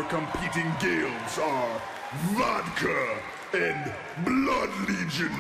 competing guilds are Vodka and Blood Legion.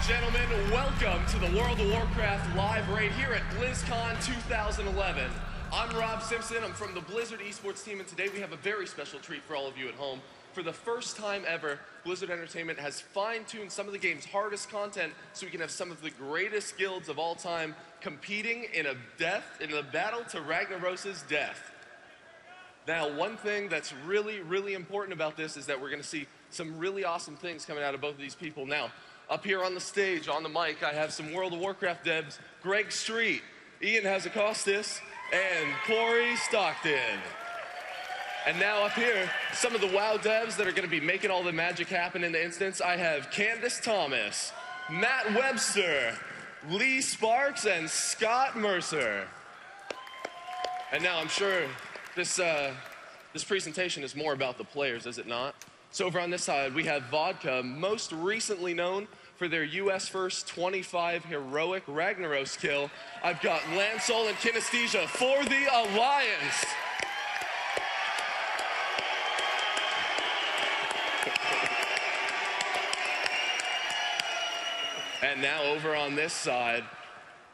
Gentlemen, welcome to the World of Warcraft live raid here at BlizzCon 2011. I'm Rob Simpson, I'm from the Blizzard esports team, and today we have a very special treat for all of you at home. For the first time ever, Blizzard Entertainment has fine-tuned some of the game's hardest content so we can have some of the greatest guilds of all time competing in a battle to Ragnaros's death. Now, one thing that's really important about this is that we're going to see some really awesome things coming out of both of these people. Now, up here on the stage, on the mic, I have some World of Warcraft devs, Greg Street, Ian Hazakostas, and Corey Stockton. And now up here, some of the WoW devs that are going to be making all the magic happen in the instance. I have Candace Thomas, Matt Webster, Lee Sparks, and Scott Mercer. And now I'm sure this presentation is more about the players, is it not? So over on this side, we have Vodka, most recently known for their US first 25 heroic Ragnaros kill. I've got Lancel and Kinesthesia for the Alliance. And now over on this side,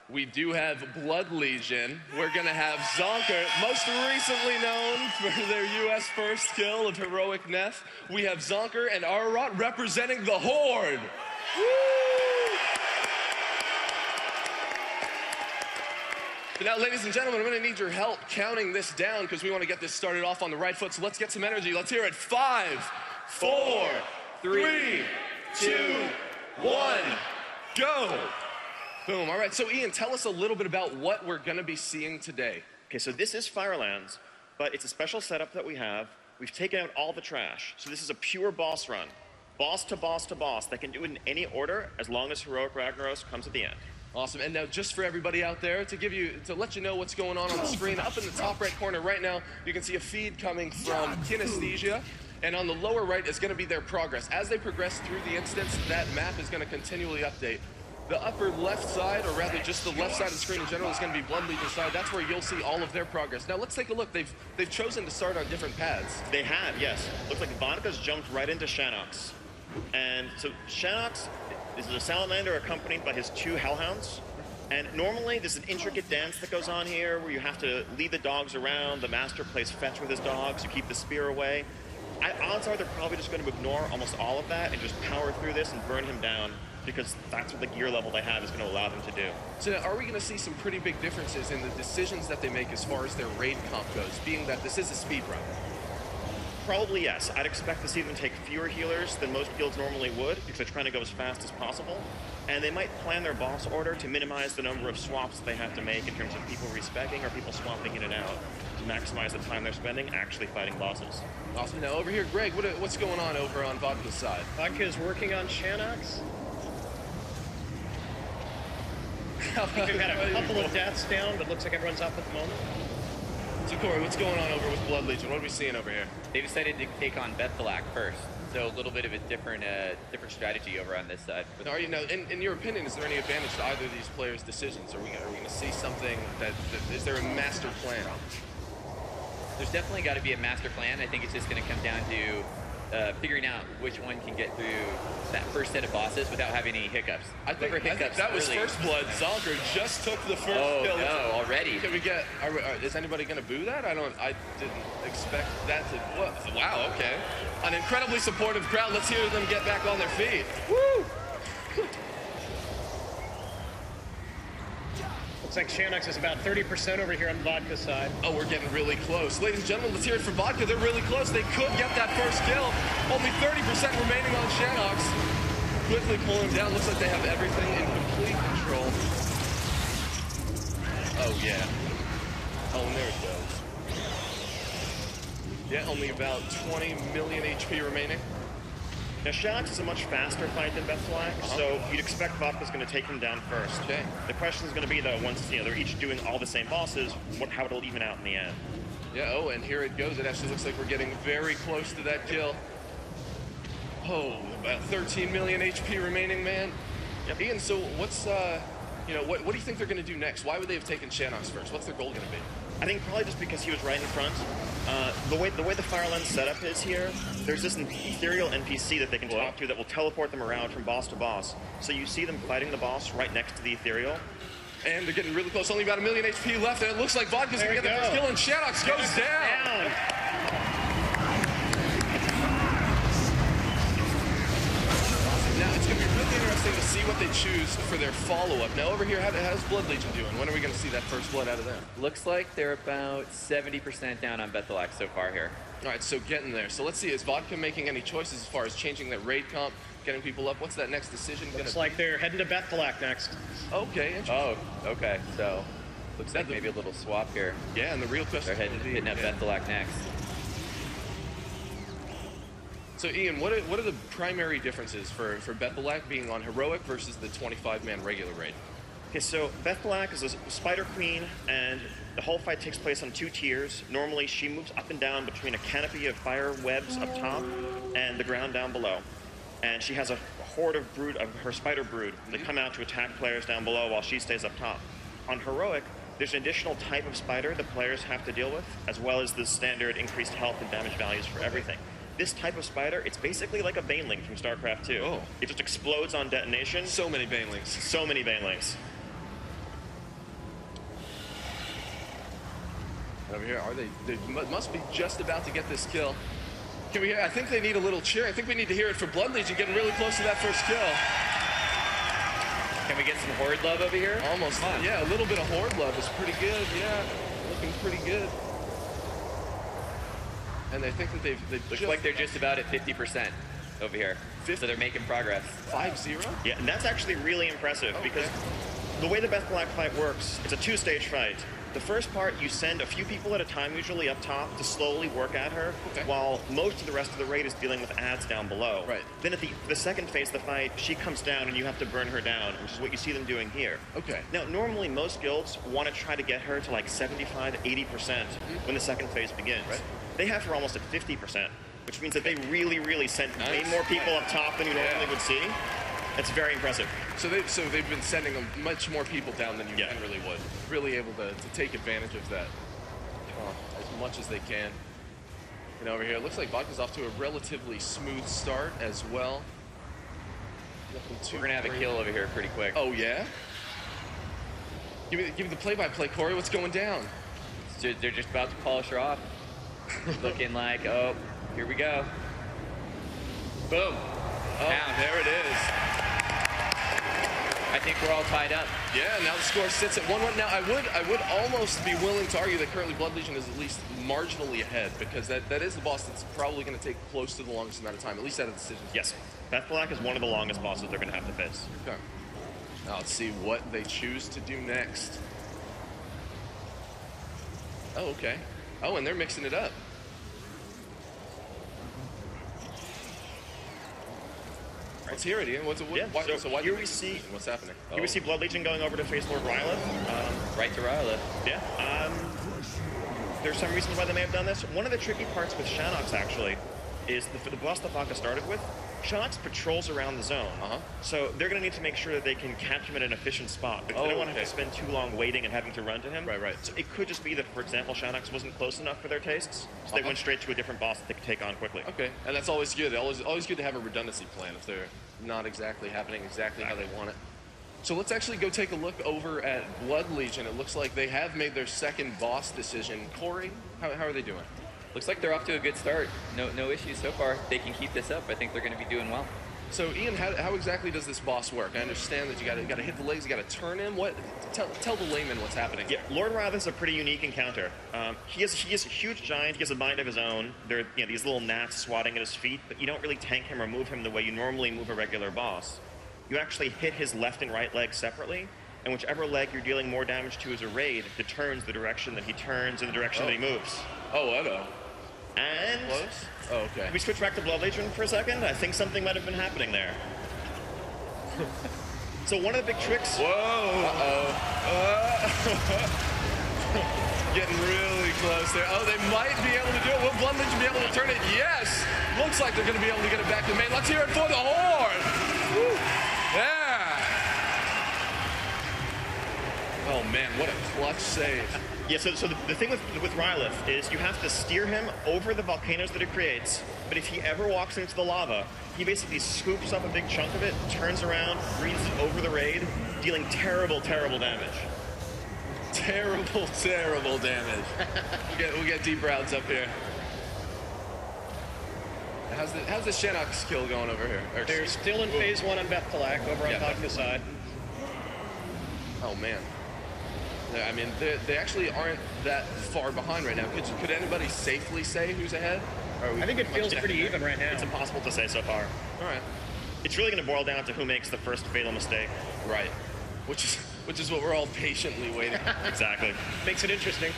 we do have Blood Legion. We're gonna have Zonker, most recently known for their US first kill of heroic Neth. We have Zonker and Ararat representing the Horde. Woo! So now, ladies and gentlemen, I'm gonna need your help counting this down because we wanna get this started off on the right foot. So let's get some energy. Let's hear it. 5, 4, 3, 2, 1, go. Boom. All right, so Ian, tell us a little bit about what we're going to be seeing today. Okay, so this is Firelands, but it's a special setup that we have. We've taken out all the trash. So this is a pure boss run. Boss to boss to boss. They can do it in any order as long as Heroic Ragnaros comes at the end. Awesome. And now just for everybody out there, to let you know what's going on the screen, up in the top right corner right now, you can see a feed coming from Kinesthesia. And on the lower right is going to be their progress. As they progress through the instance, that map is going to continually update. The upper left side, or rather just the left side of the screen in general, is going to be Blood Legion's side. That's where you'll see all of their progress. Now let's take a look. They've chosen to start on different paths. They have, yes. Looks like Vodka's jumped right into Shanox. And so Shanox is a salamander accompanied by his 2 hellhounds. And normally there's an intricate dance that goes on here where you have to lead the dogs around. The master plays fetch with his dogs to keep the spear away. Odds are they're probably just going to ignore almost all of that and just power through this and burn him down, because that's what the gear level they have is going to allow them to do. So now, are we going to see some pretty big differences in the decisions that they make as far as their raid comp goes, being that this is a speed run? Probably yes. I'd expect to see them take fewer healers than most guilds normally would, because they're trying to go as fast as possible. And they might plan their boss order to minimize the number of swaps they have to make in terms of people respeccing or people swapping in and out, to maximize the time they're spending actually fighting bosses. Awesome. Now over here, Greg, what's going on over on Vodka's side? Vodka is working on Shanox. I think we've had a couple of deaths down, but looks like everyone's up at the moment. So Corey, what's going on over with Blood Legion? What are we seeing over here? They decided to take on Bethalak first, so a little bit of a different strategy over on this side. Now, are you now, in your opinion, is there any advantage to either of these players' decisions? Are we going to see something is there a master plan? There's definitely got to be a master plan. I think it's just going to come down to figuring out which one can get through that first set of bosses without having any hiccups. I think that was really First Blood. Zonker just took the first kill. Oh, no, already. Can we get, is anybody going to boo that? I didn't expect that to, wow, okay. An incredibly supportive crowd. Let's hear them get back on their feet. Woo! Looks like Shanox is about 30% over here on Vodka's side. Oh, we're getting really close. Ladies and gentlemen, let's hear it for Vodka. They're really close. They could get that first kill. Only 30% remaining on Shanox. Quickly pulling him down. Looks like they have everything in complete control. Oh, yeah. Oh, and there it goes. Yeah, only about 20 million HP remaining. Now, Shanox is a much faster fight than Bethalak, so you'd expect Vodka's going to take him down first. Okay. The question is going to be, though, once they're each doing all the same bosses, how it'll even out in the end. Yeah, oh, and here it goes. It actually looks like we're getting very close to that kill. Oh, about 13 million HP remaining, man. Yep. Ian, so what's, you know, what do you think they're going to do next? Why would they have taken Shanox first? What's their goal going to be? I think probably just because he was right in front. The way the Fire Lens setup is here, there's this ethereal NPC that they can talk to that will teleport them around from boss to boss. So you see them fighting the boss right next to the ethereal. And they're getting really close. Only about 1 million HP left, and it looks like Vodka's going to get the first kill, and Shanox goes down. Now, it's going to be really interesting to see what they choose for their follow-up. Now, over here, how's Blood Legion doing? When are we going to see that first blood out of them? Looks like they're about 70% down on Bethelac so far here. All right, so getting there. So let's see, is Vodka making any choices as far as changing their raid comp, getting people up? What's that next decision going to be? Looks like they're heading to Bethelac next. Okay, interesting. Oh, okay. So looks like maybe a little swap here. Yeah, and the real question They're hitting up Bethelac next. So Ian, what are the primary differences for Bethelac being on Heroic versus the 25-man regular raid? Okay, so Bethelac is a Spider Queen, and the whole fight takes place on 2 tiers. Normally, she moves up and down between a canopy of fire webs up top and the ground down below. And she has a horde of her spider brood that come out to attack players down below while she stays up top. On Heroic, there's an additional type of spider the players have to deal with, as well as the standard increased health and damage values for everything. This type of spider, it's basically like a Baneling from StarCraft 2. Oh. It just explodes on detonation. So many Banelings. So many Banelings. Over here, they must be just about to get this kill. Can we hear? I think they need a little cheer. I think we need to hear it for Blood Legion getting really close to that first kill. Can we get some Horde love over here? Almost. Yeah, a little bit of Horde love is pretty good. Yeah, looking pretty good. And they think that they've looks like they're just about at 50% over here. So they're making progress. 5-0? Yeah, and that's actually really impressive because the way the Bethelac fight works, it's a 2-stage fight. The first part, you send a few people at a time, usually up top, to slowly work at her, while most of the rest of the raid is dealing with ads down below. Right. Then at the second phase of the fight, she comes down and you have to burn her down, which is what you see them doing here. Okay. Now, normally most guilds want to try to get her to like 75, 80% when the second phase begins. Right. They have her almost at 50%, which means that they really sent way more people up top than you normally would see. It's very impressive. So they've been sending them much more people down than you generally would. Really able to take advantage of that as much as they can. And over here, it looks like Vodka's off to a relatively smooth start as well. We're gonna have a kill over here pretty quick. Oh yeah? Give me the play-by-play, Corey. What's going down? They're just about to polish her off. Looking like, oh, here we go. Boom. Oh, now, there it is. I think we're all tied up. Yeah, now the score sits at 1-1. Now, I would almost be willing to argue that currently Blood Legion is at least marginally ahead, because that is the boss that's probably going to take close to the longest amount of time, at least out of decisions. Yes. Bethelac is one of the longest bosses they're going to have to face. Okay. Now let's see what they choose to do next. Oh, okay. Oh, and they're mixing it up. Let's hear it, Ian. Here we see what's happening. Here we see Blood Legion going over to face Lord Rylith. Right to Rylith. Yeah. There's some reasons why they may have done this. One of the tricky parts with Shanox, actually, is for the boss that Vodka started with, Shanox patrols around the zone. So they're going to need to make sure that they can catch him at an efficient spot, because they don't want to have to spend too long waiting and having to run to him. Right. So it could just be that, for example, Shanox wasn't close enough for their tastes, so they went straight to a different boss that they could take on quickly. Okay, and that's always good. Always good to have a redundancy plan if they're not exactly happening exactly how they want it. So let's actually go take a look over at Blood Legion. It looks like they have made their second boss decision. Corey, how are they doing? Looks like they're off to a good start. No issues so far. They can keep this up. I think they're going to be doing well. So Ian, how exactly does this boss work? I understand that you got to hit the legs, you got to turn him. Tell the layman what's happening. Yeah, Lord Rylith is a pretty unique encounter. He is a huge giant. He has a mind of his own. There are these little gnats swatting at his feet, but you don't really tank him or move him the way you normally move a regular boss. You actually hit his left and right legs separately, and whichever leg you're dealing more damage to as a raid determines the direction that he turns and the direction that he moves. Oh, I know. And close? Oh, okay. Can we switch back to Blood Legion for a second? I think something might have been happening there. So one of the big tricks... Whoa! Uh-oh. Getting really close there. Oh, they might be able to do it. Will Blood Legion be able to turn it? Yes. Looks like they're going to be able to get it back to the main. Let's hear it for the Horde. Woo. Yeah. Oh, man, what a clutch save. Yeah, so the thing with Rylith is you have to steer him over the volcanoes that it creates, but if he ever walks into the lava, he basically scoops up a big chunk of it, turns around, breathes it over the raid, dealing terrible, terrible damage. Terrible, terrible damage. we'll get deep routes up here. How's the Shannox kill going over here? They're still in phase 1 on Bethkalak over on Vodka's side. Oh, man. I mean, they actually aren't that far behind right now. Could anybody safely say who's ahead? I think it feels pretty even right now. It's impossible to say so far. All right. It's really going to boil down to who makes the first fatal mistake. Right. Which is what we're all patiently waiting. Exactly. Makes it interesting.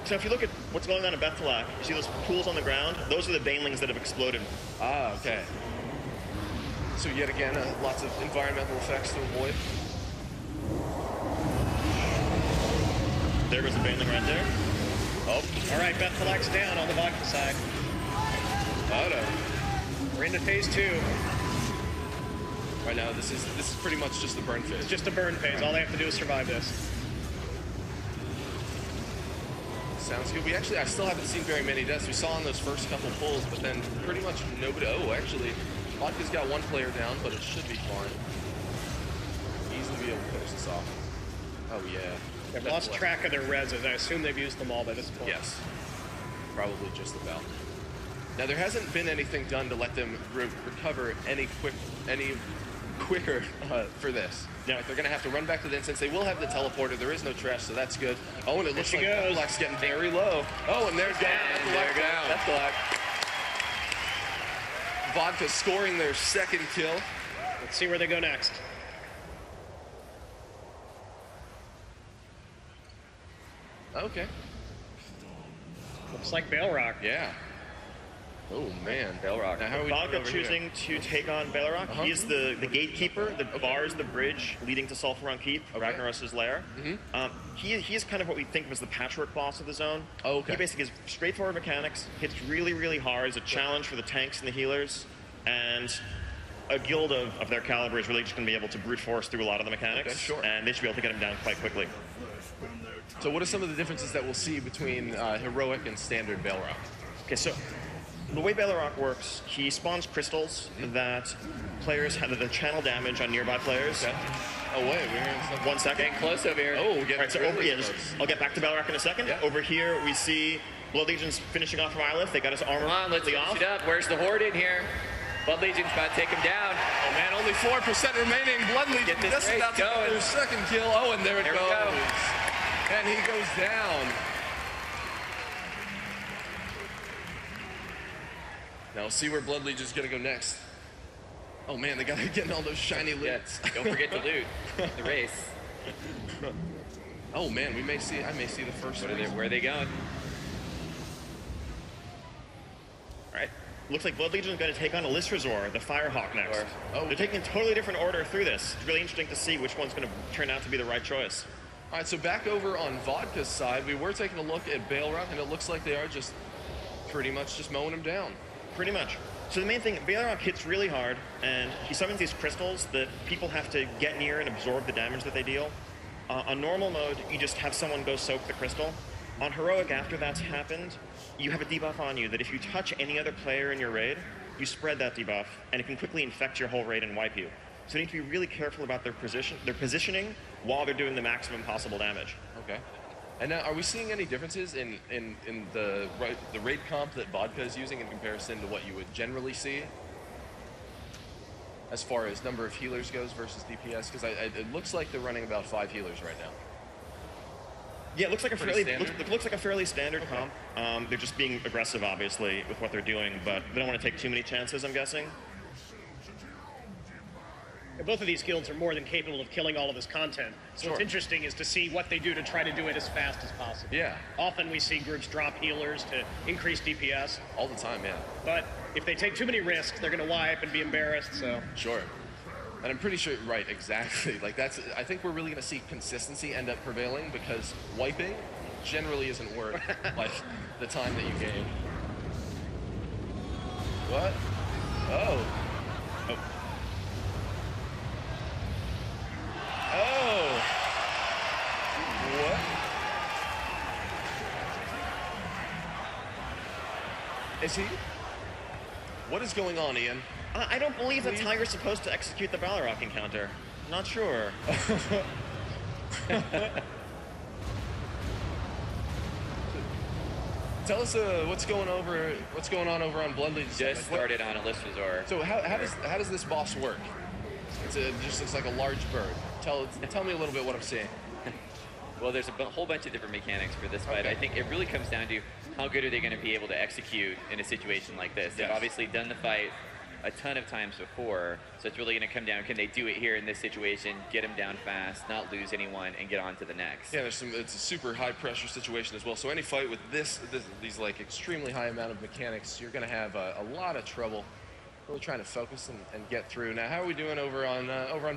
So if you look at what's going on in Bethkalak, you see those pools on the ground? Those are the banelings that have exploded. Ah, okay. So yet again, lots of environmental effects to avoid. There goes the baneling right there. Oh. All right, Bethkalak's down on the Vodka side. Oh, no. We're into phase 2. Right now, this is pretty much just the burn phase. It's just a burn phase. All they have to do is survive this. Sounds good. I still haven't seen very many deaths. We saw on those first couple pulls, but then pretty much nobody. Oh, actually, Vodka's got one player down, but it should be fine. Easily be able to finish this off. Oh, yeah. They've lost track of their reses. I assume they've used them all by this point. Yes. Probably just about. Now, there hasn't been anything done to let them recover any quicker for this. Yeah, they're going to have to run back to the instance. They will have the teleporter. There is no trash, so that's good. Oh, and it looks like Bethkalak's getting very low. Oh, and there's down. Bethkalak. Vodka scoring their second kill. Let's see where they go next. Okay. Looks like Balrog. Yeah. Oh, man. Balrog. Now, how are we Vodka choosing to take on Balrog? He is the gatekeeper that bars the bridge leading to Sulfuron Keep, Ragnaros' lair. He is kind of what we think of as the patchwork boss of the zone. Oh, okay. He basically has straightforward mechanics, hits really, really hard, is a challenge for the tanks and the healers, and a guild of their caliber is really just going to be able to brute force through a lot of the mechanics, and they should be able to get him down quite quickly. So what are some of the differences that we'll see between heroic and standard Balrog? Okay, so the way Balrog works, he spawns crystals that players have the channel damage on nearby players. Okay. Oh wait, we're hearing something. 1 second. Getting close over here. Oh, we're getting I'll get back to Balrog in a second. Yeah. Over here, we see Blood Legion's finishing off Rylith. They got his armor. Come on, let's finish it up. Where's the Horde in here? Blood Legion's about to take him down. Oh man, only 4% remaining. Blood Legion Get this just race about to get going. their second kill. Oh, and there it There we goes. go. And he goes down. Now we'll see where Blood Legion's gonna go next. Oh man, they gotta get all those shiny loots. Don't forget to loot the race. Oh man, I may see the first one. Where are they going? All right. Looks like Blood Legion's going to take on Elisrazor, the Firehawk next. Oh. They're taking a totally different order through this. It's really interesting to see which one's going to turn out to be the right choice. All right, so back over on Vodka's side, we were taking a look at Balrog, and it looks like they are just pretty much just mowing him down. Pretty much. So the main thing, Balrog hits really hard, and he summons these crystals that people have to get near and absorb the damage that they deal. On normal mode, you just have someone go soak the crystal. On Heroic, after that's happened, you have a debuff on you that if you touch any other player in your raid, you spread that debuff, and it can quickly infect your whole raid and wipe you. So you need to be really careful about their positioning while they're doing the maximum possible damage. Okay. And now, are we seeing any differences in the raid comp that Vodka is using in comparison to what you would generally see? As far as number of healers goes versus DPS? Because it looks like they're running about 5 healers right now. Yeah, it looks like Pretty a fairly standard comp. They're just being aggressive, obviously, with what they're doing, but they don't want to take too many chances, I'm guessing. And both of these guilds are more than capable of killing all of this content. So what's interesting is to see what they do to try to do it as fast as possible. Yeah. Often we see groups drop healers to increase DPS. All the time, yeah. But if they take too many risks, they're going to wipe and be embarrassed, so... Sure. And I'm pretty sure, right, exactly. Like I think we're really going to see consistency end up prevailing because wiping generally isn't worth like the time that you gain. What? Oh. Oh. Oh. What? Is he? What is going on, Ian? I don't believe that Tiger's supposed to execute the Balrog encounter. Not sure. Tell us what's going on over on Blood Legion. Just started on a list resort. So how does this boss work? It just looks like a large bird. Tell me a little bit what I'm seeing. Well, there's a whole bunch of different mechanics for this fight. Okay. I think it really comes down to how good are they going to be able to execute in a situation like this. They've obviously done the fight a ton of times before, so it's really going to come down, can they do it here in this situation, get them down fast, not lose anyone, and get on to the next. Yeah, it's a super high pressure situation as well. So any fight with these like extremely high amount of mechanics, you're going to have a lot of trouble really trying to focus and get through. Now, how are we doing over on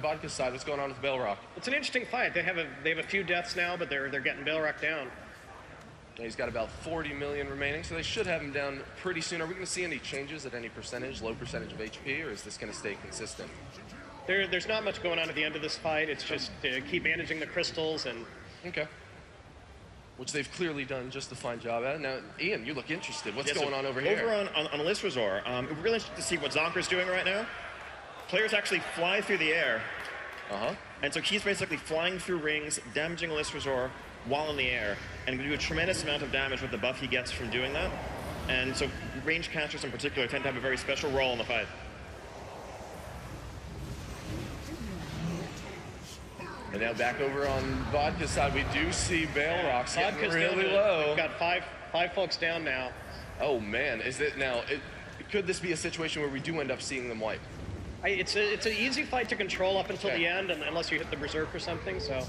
Vodka's side? What's going on with Balrog? It's an interesting fight. They have a few deaths now, but they're getting Balrog down. He's got about 40 million remaining, so they should have him down pretty soon. Are we going to see any changes at any percentage, low percentage of HP, or is this going to stay consistent? There's not much going on at the end of this fight. It's just keep managing the crystals and... Okay. Which they've clearly done just a fine job at. Now, Ian, you look interested. What's going on over here? Over on List Resort, we're really interested to see what Zonker's doing right now. Players actually fly through the air. And so he's basically flying through rings, damaging List Resort while in the air, and do a tremendous amount of damage with the buff he gets from doing that. And so range casters in particular tend to have a very special role in the fight. And now back over on Vodka's side, we do see Balrog getting really low. We've got five folks down now. Oh man, is it now? Could this be a situation where we do end up seeing them wipe? It's an easy fight to control up until the end, unless you hit the berserk or something. So.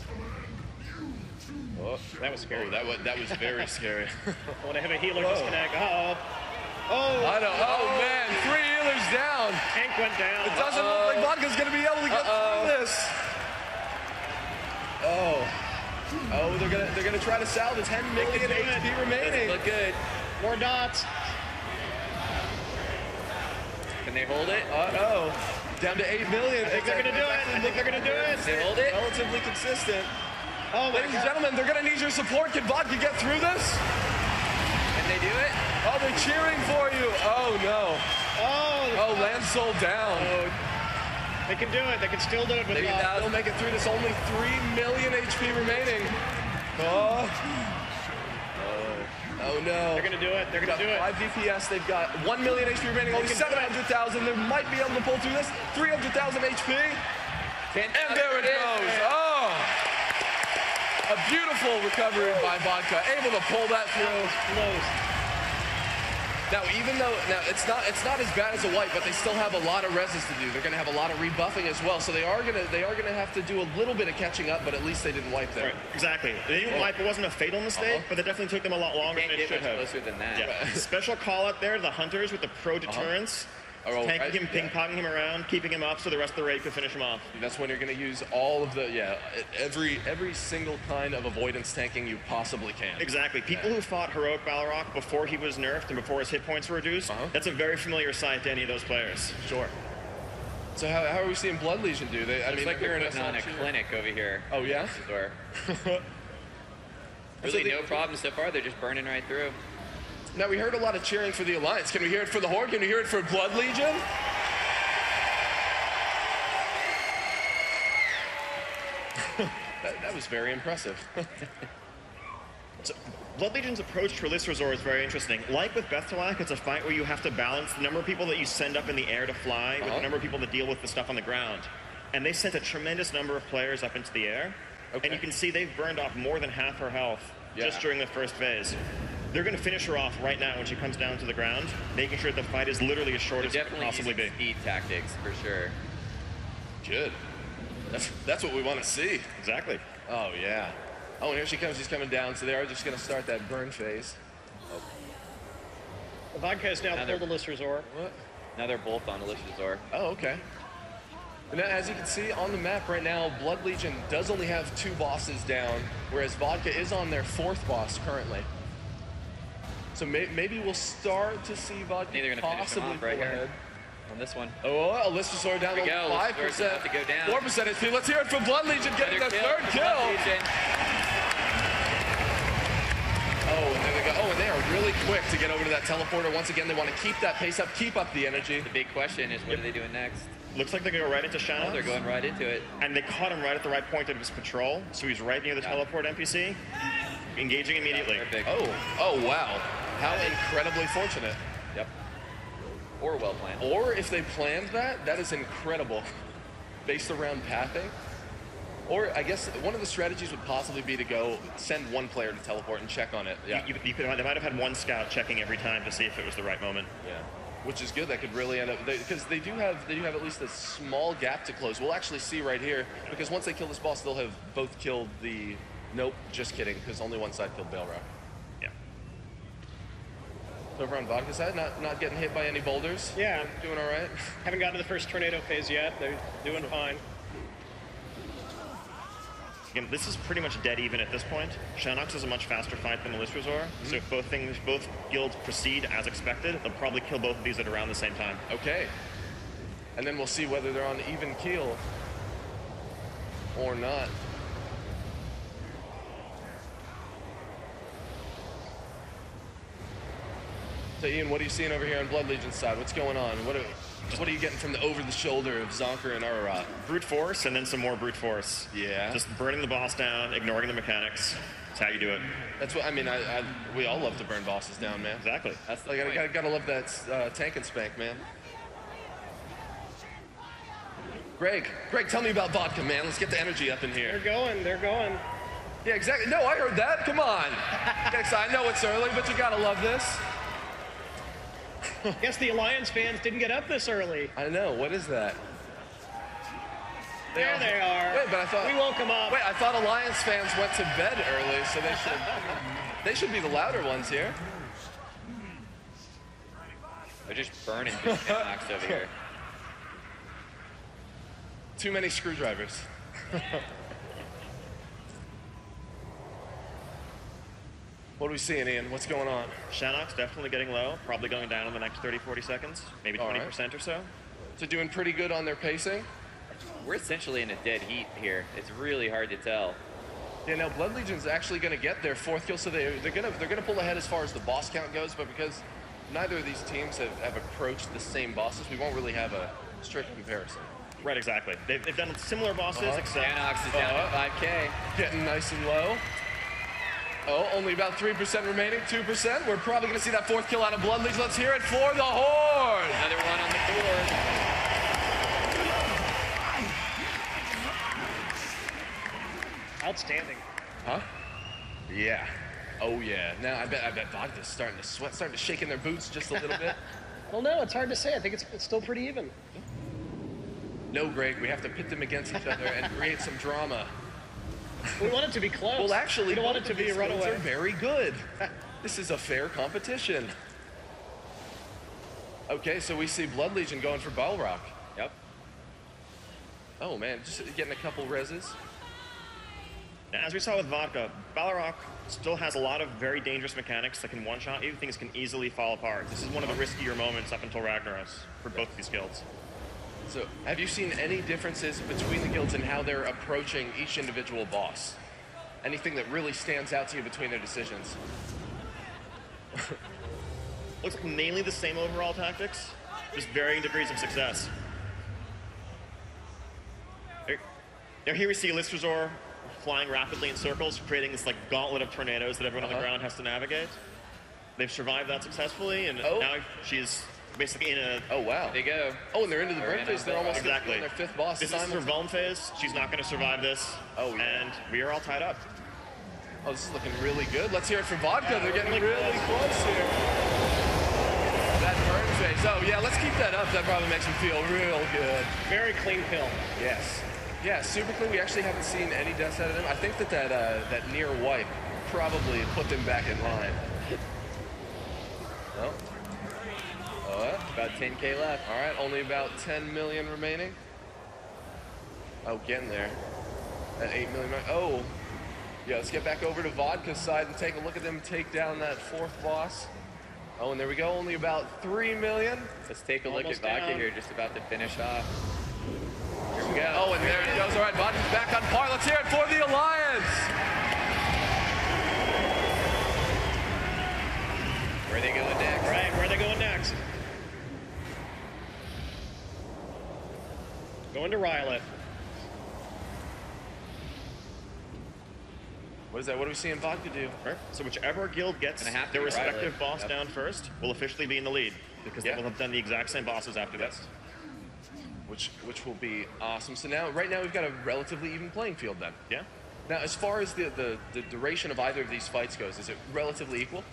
Oh, that was scary. Oh, that was very scary. When I have a healer disconnect. Uh-oh. Oh! I know. Oh, man. 3 healers down. Tank went down. It doesn't look like Vodka's going to be able to get through this. Oh, they're gonna try to salvage 10 million HP remaining. Look good. More dots. Can they hold it? Uh-oh. Down to 8 million. I think they're gonna do it. I think they're gonna do it. They hold it? Relatively consistent. Oh, ladies and gentlemen, they're gonna need your support. Can Vodka get through this? Can they do it? Oh, they're cheering for you. Oh no. Oh, Lance Soul down. Oh, they can do it. They can still do it with they'll make it through this. Only 3 million HP remaining. Oh no. They're gonna do it. They're gonna do it. 5 DPS. They've got 1 million HP remaining. Only 700,000. They might be able to pull through this. 300,000 HP. And there it goes. Oh. A beautiful recovery by Vodka, able to pull that through. Now, even though it's not as bad as a wipe, but they still have a lot of reses to do. They're going to have a lot of rebuffing as well, so they are going to have to do a little bit of catching up. But at least they didn't wipe there. Right, exactly. They didn't wipe. It wasn't a fatal mistake, but it definitely took them a lot longer than it should have. Closer than that. Yeah. Special call out there, the hunters with the pro deterrence. Tanking him, ping-ponging him around, keeping him up so the rest of the raid could finish him off. That's when you're going to use all of the, every single kind of avoidance tanking you possibly can. Exactly. People who fought Heroic Balrog before he was nerfed and before his hit points were reduced, that's a very familiar sight to any of those players. Sure. So how are we seeing Blood Legion do? Looks like they're putting on a clinic over here. Oh, yeah? Really no problem so far. They're just burning right through. Now, we heard a lot of cheering for the Alliance. Can we hear it for the Horde? Can we hear it for Blood Legion? that was very impressive. So, Blood Legion's approach to List Resort is very interesting. Like with Bethelak, it's a fight where you have to balance the number of people that you send up in the air to fly with the number of people that deal with the stuff on the ground. And they sent a tremendous number of players up into the air. And you can see they've burned off more than half her health just during the first phase. They're going to finish her off right now when she comes down to the ground, making sure the fight is literally as short as it could possibly be. Speed tactics, for sure. Good. That's what we want to see. Exactly. Oh, yeah. Oh, and here she comes. She's coming down, so they are just going to start that burn phase. The Vodka has now pulled the List Resort. What? Now they're both on the List Resort. Oh, okay. Now, as you can see on the map right now, Blood Legion does only have 2 bosses down, whereas Vodka is on their 4th boss currently. So maybe we'll start to see Vodka They're gonna finish him possibly off right pull here ahead. on this one. Oh, Alyssa down to 5%. To go down. 4% HP. Let's hear it from Blood Legion getting their 3rd kill. Oh, and there they go. Oh, and they are really quick to get over to that teleporter. Once again, they want to keep that pace up, keep up the energy. The big question is, what are they doing next? Looks like they're going to go right into Shannon. Oh, they're going right into it. And they caught him right at the right point of his patrol, so he's right near the teleport NPC, engaging immediately. Perfect. Oh, wow. How incredibly fortunate. Yep. Or well planned. Or if they planned that, that is incredible. Based around pathing. Or I guess one of the strategies would possibly be to go send one player to teleport and check on it. Yeah. They might have had one scout checking every time to see if it was the right moment. Yeah. Which is good. That could really end up because they do have at least a small gap to close. We'll actually see right here because once they kill this boss, they'll have both killed the. Nope, just kidding. Because only one side killed Balrog. Yeah. Over on Vodka's side, not getting hit by any boulders. Yeah, doing all right. Haven't gotten to the first tornado phase yet. They're doing fine. Again, this is pretty much dead even at this point. Shanox is a much faster fight than Melissa Razor, so if both guilds proceed as expected, they'll probably kill both of these at around the same time. Okay. And then we'll see whether they're on even keel or not. So Ian, what are you seeing over here on Blood Legion's side? What's going on? What are you getting from the over the shoulder of Zonker and Ararat? Brute force and then some more brute force. Yeah. Just burning the boss down, ignoring the mechanics. That's how you do it. That's what I mean. We all love to burn bosses down, man. Exactly. That's the gotta love that tank and spank, man. Greg, tell me about Vodka, man. Let's get the energy up in here. They're going. Yeah, exactly. No, I heard that. Come on. Get excited. I know it's early, but you gotta love this. Guess the Alliance fans didn't get up this early. I know. What is that? There they are. Wait, but I thought we woke them up. Wait, I thought Alliance fans went to bed early, so they should be the louder ones here. They're just burning knocks over here. Too many screwdrivers. What are we seeing, Ian? What's going on? Shanox definitely getting low, probably going down in the next 30-40 seconds, maybe 20% or so. So doing pretty good on their pacing. We're essentially in a dead heat here. It's really hard to tell. Yeah, now Blood Legion's actually going to get their 4th kill, so they're gonna pull ahead as far as the boss count goes. But because neither of these teams have approached the same bosses, we won't really have a strict comparison. Right, exactly. They've done similar bosses, except Shanox is down to 5K. Getting nice and low. Oh, only about 3% remaining, 2%. We're probably going to see that 4th kill out of Blood Legion. Let's hear it for the Horde. Another one on the board. Outstanding. Huh? Yeah. Oh, yeah. Now, I bet Vodka's starting to sweat, starting to shake in their boots just a little bit. Well, no, it's hard to say. I think it's still pretty even. No, Greg, we have to pit them against each other and create some drama. We want it to be close. Well, actually, we don't want it to be a runaway. They're very good. This is a fair competition. Okay, so we see Blood Legion going for Balrog. Yep. Oh, man, just getting a couple reses. As we saw with Vodka, Balrog still has a lot of very dangerous mechanics that can one-shot you. Things can easily fall apart. This is one of the riskier moments up until Ragnaros for both of these guilds. So, have you seen any differences between the guilds in how they're approaching each individual boss? Anything that really stands out to you between their decisions? Looks like mainly the same overall tactics, just varying degrees of success. Now here we see Listrazor flying rapidly in circles, creating this like gauntlet of tornadoes that everyone on the ground has to navigate. They've survived that successfully, and now she's basically in a... Oh, wow. They go. Oh, and they're into the burn phase. They're almost exactly in their 5th boss. This is her Vuln phase. She's not going to survive this. Oh, yeah. And we are all tied up. Oh, this is looking really good. Let's hear it for Vodka. They're getting really close here. That burn phase. Oh, yeah, let's keep that up. That probably makes them feel real good. Very clean kill. Yes. Yeah, super clean. We actually haven't seen any deaths out of them. I think that near wipe probably put them back in line. Oh. About 10K left. All right, only about 10 million remaining. Oh, getting there. At 8 million. Oh. Yeah, let's get back over to Vodka's side and take a look at them take down that 4th boss. Oh, and there we go. Only about 3 million. Let's take a look at Almost Vodka down. here, just about to finish off. Here we go. Oh, and there it goes. All right, Vodka's back on par. Let's hear it for the Alliance. Where are they going next? Right, where are they going next? Going to Rylith. What is that? What are we seeing Vodka do? Right. So whichever guild gets Gonna have to their be respective Rylith. boss Yep. down first will officially be in the lead because Yeah. they will have done the exact same bosses after this. Which will be awesome. So now, right now, we've got a relatively even playing field then. Yeah. Now, as far as the duration of either of these fights goes, is it relatively equal?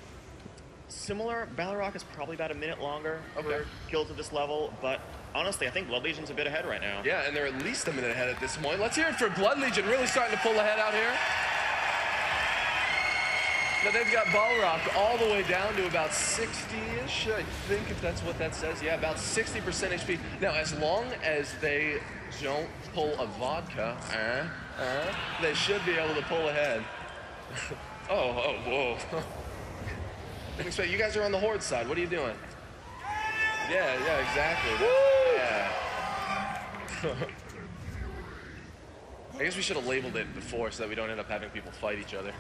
Similar. Balrog is probably about a minute longer Okay. for guilds at this level, but honestly, I think Blood Legion's a bit ahead right now. Yeah, and they're at least a minute ahead at this point. Let's hear it for Blood Legion, really starting to pull ahead out here. Now they've got Balrog all the way down to about 60-ish, I think, if that's what that says. Yeah, about 60% HP. Now, as long as they don't pull a Vodka, they should be able to pull ahead. Whoa. Didn't expect you guys are on the Horde side. What are you doing? Yeah, exactly. Yeah. I guess we should have labeled it before so that we don't end up having people fight each other.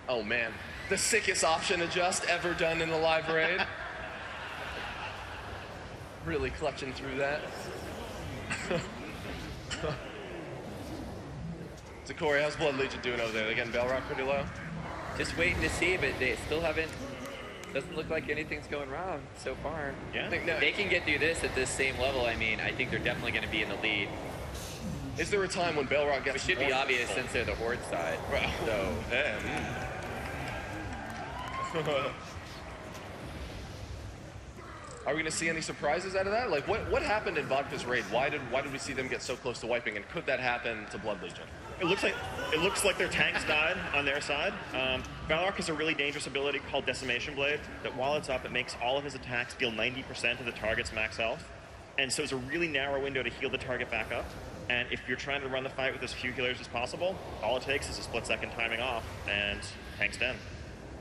Oh man, the sickest option adjust ever done in a live raid. Really clutching through that. So Corey, how's Blood Legion doing over there? They getting Balrog pretty low? Just waiting to see, but they still haven't. Doesn't look like anything's going wrong so far. Yeah. I think now, They can get through this at this same level. I mean, I think they're definitely going to be in the lead. is there a time when Balrog It gets should be more obvious difficult? since they're the Horde side. Well, So Are we going to see any surprises out of that? Like, what happened in Vodka's raid? Why did we see them get so close to wiping? And could that happen to Blood Legion? It looks like their tanks died on their side. Balrog has a really dangerous ability called Decimation Blade that while it's up, it makes all of his attacks deal 90% of the target's max health. And so it's a really narrow window to heal the target back up. And if you're trying to run the fight with as few healers as possible, all it takes is a split-second timing off, and tank's dead.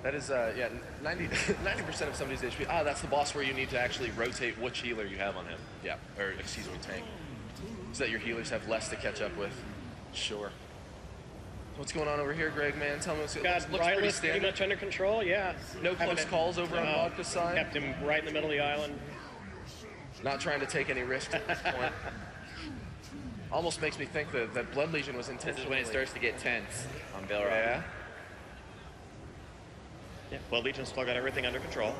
That is, 90% of somebody's HP. Ah, that's the boss where you need to actually rotate which healer you have on him. Yeah, or excuse me, tank. So that your healers have less to catch up with. Sure. What's going on over here, Greg, man? Tell me what's Got looks pretty Rylith pretty standard. much under control, yeah. No Having close it- calls over on no. Vodka's side. Kept him right in the middle of the island. Not trying to take any risks at this point. Almost makes me think that Blood Legion was this intentionally... is when it starts to get tense on Balrog. Yeah. Yeah, Blood Legion's still got everything under control.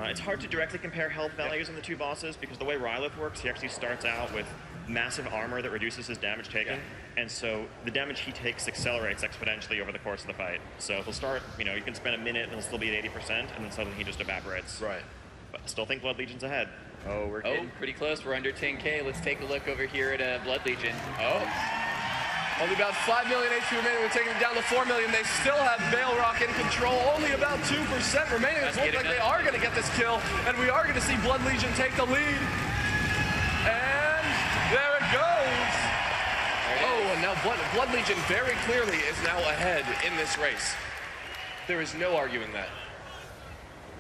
It's hard to directly compare health values in the two bosses because the way Rylith works, he actually starts out with massive armor that reduces his damage taken, and so the damage he takes accelerates exponentially over the course of the fight. So he'll start, you can spend a minute and he'll still be at 80%, and then suddenly he just evaporates. Right. But I still think Blood Legion's ahead. Oh, we're getting pretty close. We're under 10K. Let's take a look over here at Blood Legion. Oh. Only about 5 million HP remaining. We're taking it down to 4 million. They still have Balrog in control. Only about 2% remaining. It That's looks good like they enough. are going to get this kill, and we are going to see Blood Legion take the lead. And there it goes. Oh, and now Blood Legion very clearly is now ahead in this race. There is no arguing that.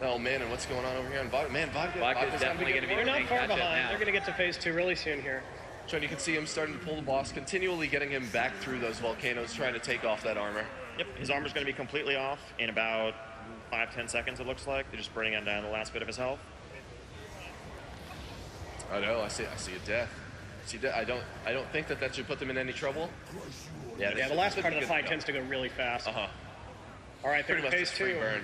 Oh man, and what's going on over here on Vodka? Man, Vodka's Vodka's definitely gonna be They're not playing far catch up behind. now. They're going to get to phase 2 really soon here. Sean, you can see him starting to pull the boss, continually getting him back through those volcanoes, trying to take off that armor. Yep, his armor's going to be completely off in about 5-10 seconds, it looks like. They're just burning him down the last bit of his health. I know. I see a death. I don't think that should put them in any trouble. Yeah, the last part of the fight tends tends to go really fast. Uh-huh. All right, they're Pretty in much phase just free 2. burn.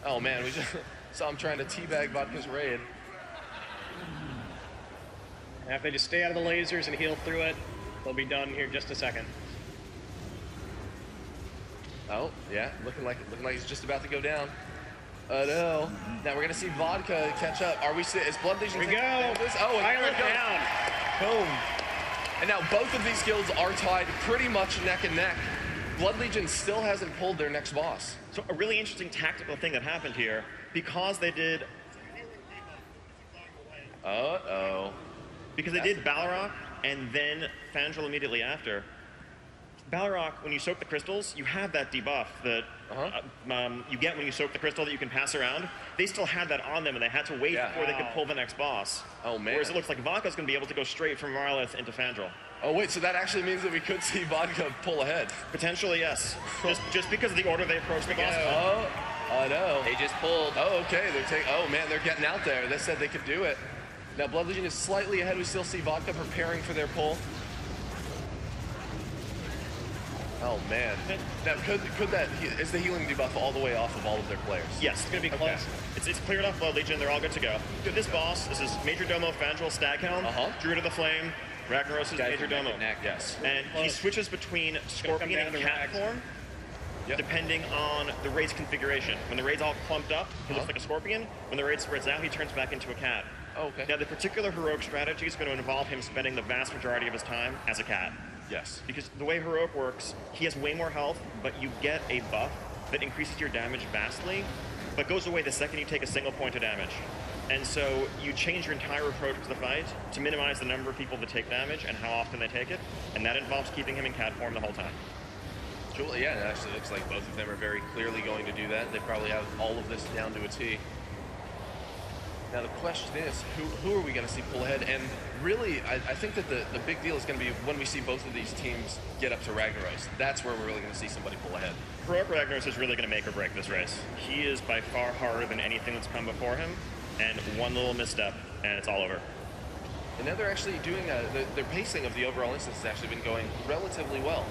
Oh man, we just saw him trying to teabag Vodka's raid. And if they just stay out of the lasers and heal through it, they'll be done here in just a second. Oh yeah, looking like he's just about to go down. No. Now we're gonna see Vodka catch up. Are we? Is Blood Legion? Here we go. Oh, and there Rylith it goes. down. Boom. And now both of these guilds are tied pretty much neck and neck. Blood Legion still hasn't pulled their next boss. So a really interesting tactical thing that happened here, because they did... Uh-oh. Because they did Balrog and then Fandral immediately after. Balrog, when you soak the crystals, you have that debuff that you get when you soak the crystal that you can pass around. They still had that on them, and they had to wait before they could pull the next boss. Oh, man. Whereas it looks like Vodka's going to be able to go straight from Marlith into Fandral. Oh, wait, so that actually means that we could see Vodka pull ahead? Potentially, yes. just because of the order they approach the boss. Oh, I know. They just pulled. Oh, okay. Oh, man, they're getting out there. They said they could do it. Now, Blood Legion is slightly ahead. We still see Vodka preparing for their pull. Oh, man. Now, is the healing debuff all the way off of all of their players? Yes, it's going to be close. It's cleared off Blood Legion. They're all good to go. This boss, this is Major Domo Fandral Staghelm, Druid of the Flame, Ragnaros' Major Domo. Yes. And he switches between Scorpion and Cat form, depending on the raid's configuration. When the raid's all clumped up, he looks like a Scorpion. When the raid spreads out, he turns back into a cat. Oh, okay. Now, the particular heroic strategy is going to involve him spending the vast majority of his time as a cat. Yes. Because the way heroic works, he has way more health, but you get a buff that increases your damage vastly, but goes away the second you take a single point of damage. And so you change your entire approach to the fight to minimize the number of people that take damage and how often they take it, and that involves keeping him in cat form the whole time. Julie, yeah, it actually looks like both of them are very clearly going to do that. They probably have all of this down to a T. Now the question is, who are we going to see pull ahead? And really, I think that the big deal is going to be when we see both of these teams get up to Ragnaros. That's where we're really going to see somebody pull ahead. Heroic Ragnaros is really going to make or break this race. He is by far harder than anything that's come before him, and one little misstep, and it's all over. And now they're actually doing, their pacing of the overall instance has actually been going relatively well.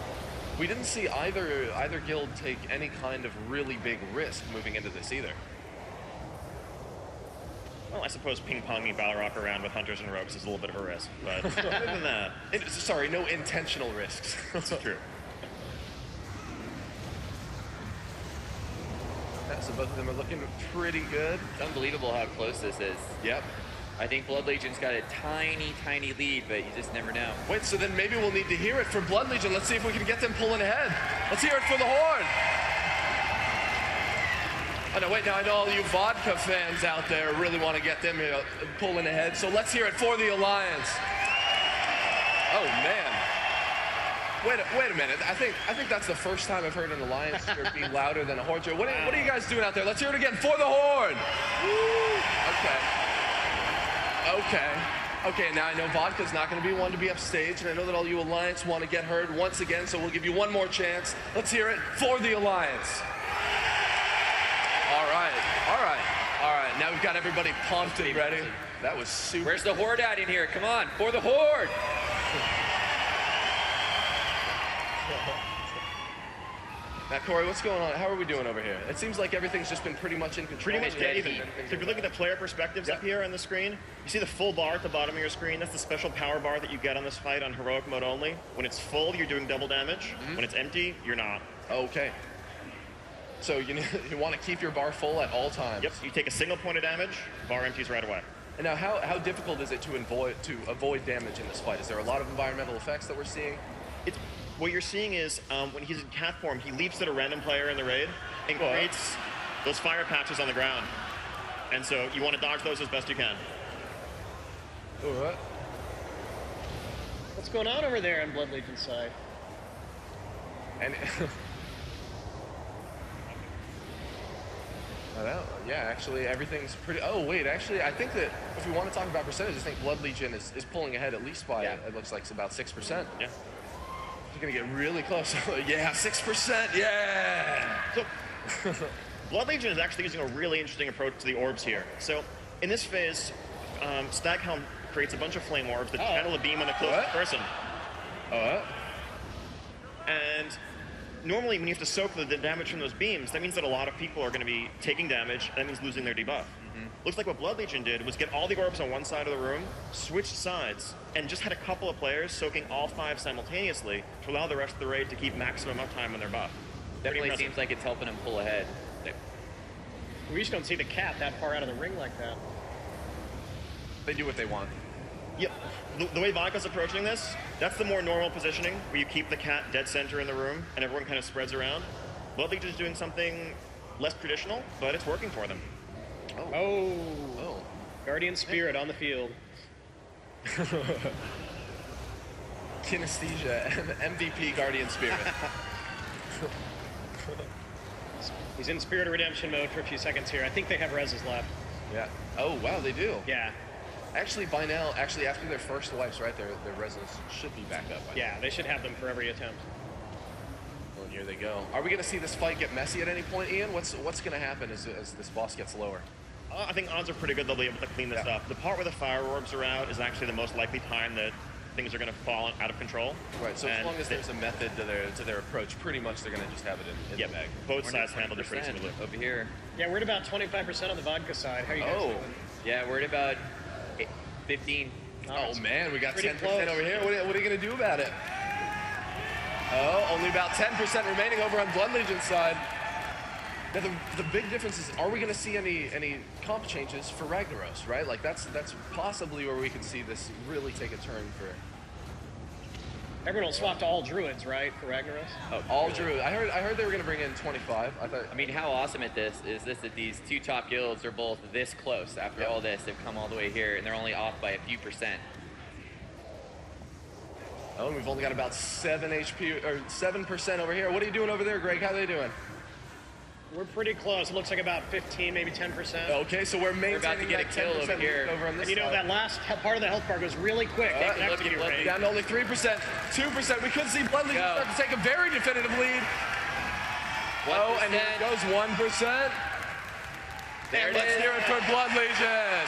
We didn't see either guild take any kind of really big risk moving into this either. Well, I suppose ping-ponging Balrog around with hunters and rogues is a little bit of a risk, but other than that... Sorry, no intentional risks. That's true. So both of them are looking pretty good. It's unbelievable how close this is. Yep. I think Blood Legion's got a tiny, tiny lead, but you just never know. Wait, so then maybe we'll need to hear it for Blood Legion. Let's see if we can get them pulling ahead. Let's hear it for the horn. Oh, no, wait, now I know all you Vodka fans out there really want to get them pulling ahead, so let's hear it for the Alliance. Oh, man. Wait a minute. I think that's the first time I've heard an Alliance be louder than a horn. What are you guys doing out there? Let's hear it again for the horn. Okay, now I know Vodka's not going to be one to be upstage, and I know that all you Alliance want to get heard once again, so we'll give you one more chance. Let's hear it for the Alliance. All right. Now we've got everybody pumped and ready. That was super. Where's the horde at in here? Come on, for the horde. Now, Corey, what's going on? How are we doing over here? It seems like everything's just been pretty much in control. Pretty much dead even. So if you look at the player perspectives up here on the screen, you see the full bar at the bottom of your screen. That's the special power bar that you get on this fight on heroic mode only. When it's full, you're doing double damage. When it's empty, you're not. Okay. So you want to keep your bar full at all times. Yep. You take a single point of damage, bar empties right away. And now, how difficult is it to avoid damage in this fight? Is there a lot of environmental effects that we're seeing? What you're seeing is when he's in cat form, he leaps at a random player in the raid and creates those fire patches on the ground. And so you want to dodge those as best you can. All right. What's going on over there on Blood Legion's side? And yeah, actually, everything's pretty... Oh, wait, actually, I think that if we want to talk about percentage, I think Blood Legion is pulling ahead at least by, it looks like it's about 6%. Yeah. You're going to get really close. Yeah, 6%, yeah! So, Blood Legion is actually using a really interesting approach to the orbs here. So, in this phase, Staghelm creates a bunch of flame orbs that channel a beam on the closest person. And normally, when you have to soak the damage from those beams, that means that a lot of people are going to be taking damage, and that means losing their debuff. Looks like what Blood Legion did was get all the orbs on one side of the room, switched sides, and just had a couple of players soaking all 5 simultaneously to allow the rest of the raid to keep maximum uptime on their buff. Definitely seems like it's helping them pull ahead. We just don't see the cat that far out of the ring like that. They do what they want. Yep. The way Vodka's approaching this, that's the more normal positioning, where you keep the cat dead center in the room, and everyone kind of spreads around. Blood Legion's doing something less traditional, but it's working for them. Oh. Guardian Spirit on the field. Kinesthesia, MVP Guardian Spirit. He's in Spirit of Redemption mode for a few seconds here. I think they have reses left. Yeah. Oh, wow, they do. Yeah. Actually, by now, after their first wipes, right, their reses should be back up. Yeah, they should have them for every attempt. Well, and here they go. Are we going to see this fight get messy at any point, Ian? What's going to happen as this boss gets lower? I think odds are pretty good they'll be able to clean this up. The part where the fire orbs are out is actually the most likely time that things are going to fall out of control. Right, so as long as there's a method to their approach, pretty much they're going to just have it in the bag. Both sides handled it pretty smoothly. Over here. Yeah, we're at about 25% on the vodka side. How are you guys doing? Yeah, we're at about 15. Oh, man, we got 10% close. over here. What are you going to do about it? Oh, only about 10% remaining over on Blood Legion's side. Now, the big difference is, are we going to see any comp changes for Ragnaros, right? Like, that's possibly where we can see this really take a turn for... Everyone will swap to all druids, right, for Ragnaros? Oh, all druid. I heard they were going to bring in 25. I mean, how awesome at this is this that these two top guilds are both this close after all this. They've come all the way here, and they're only off by a few percent. Oh, and we've only got about 7 HP, or 7% over here. What are you doing over there, Greg? How are they doing? We're pretty close. It looks like about 15, maybe 10%. Okay, so we're maintaining about to get a kill over here. Over on this And you know, side. that last part of the health bar goes really quick. Down to only 3%, 2%. We could see Blood Legion start to take a very definitive lead. Oh, and here goes 1%. There Let's hear it for Blood Legion.